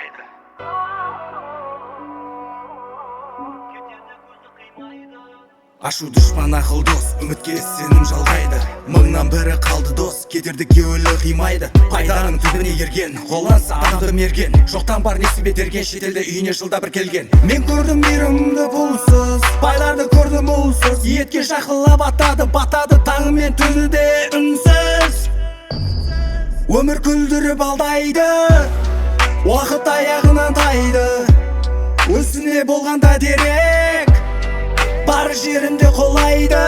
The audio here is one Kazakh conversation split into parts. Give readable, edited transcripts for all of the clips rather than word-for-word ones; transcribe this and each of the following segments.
жалгайды. Ашу дұшпан ақыл дос, үмітке сенім жалғайды. Мыңнан бірі қалды дос, кетерді кеуілі қимайды. Пайданың түбіне ерген, қоланса адамды мерген. Жоқтан бар несі бетерген, шетелде үйіне жылда бір келген. Мен көрдім мейірімді пұлсыз, байларды көрдім ұлсыз. Етке шақылап батады таңы мен түні де үнсіз. Өмір күлдіріп алдайды, уақыт аяғынан тайды. Өзіне болғанда дерек, бар жерінде қолайды.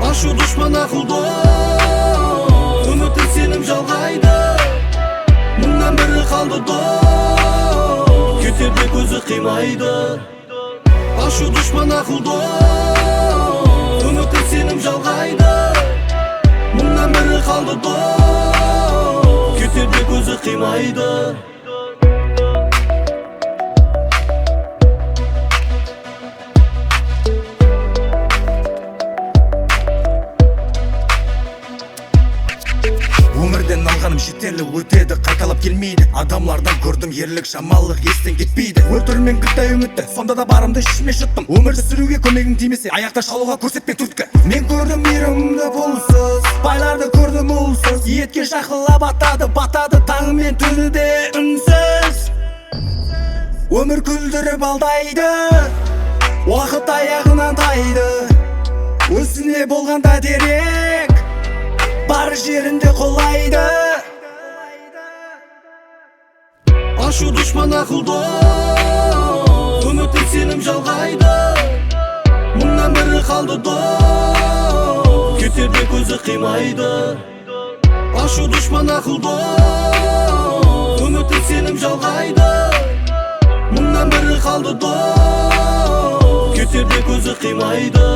Ашу дұшпан ақыл дос, үмітті сенім жалғайды. Мыңнан бірі қалды дос, кетерде көзі қимайды. Ашу дұшпан ақыл дос, үмітті сенім жалғайды. Мыңнан бірі қалды дос, кетерде көзі қимайды. Өмірден алғаным жетерлі өтеді, қайталап келмейді. Адамлардан көрдім ерлік, шамалық естен кетпейді. Өлтірмен күттай үмітті, сонда да барымды ішіме жұттым. Өмірді сүруге көмегің тимесе, аяқта шалуға көрсетпен түрткі. Мен көрдім мейірімді пұлсыз, байларды көрдім ұлсыз. Етке шақылап батады таңы мен түні де үнсіз. Өмір күлдіріп алдайды, уақыт аяғынан тайды. Өзіне болғанда дерек, бар жерінде қолайды. Ашу дұшпан ақыл дос, үмітті сенім жалғайды. Мыңнан бірі қалды дос, кетерде көзі қимайды. Ашу дұшпан ақыл дос, үмітті сенім жалғайды. Мыңнан бірі қалды дос, кетерде көзі қимайды.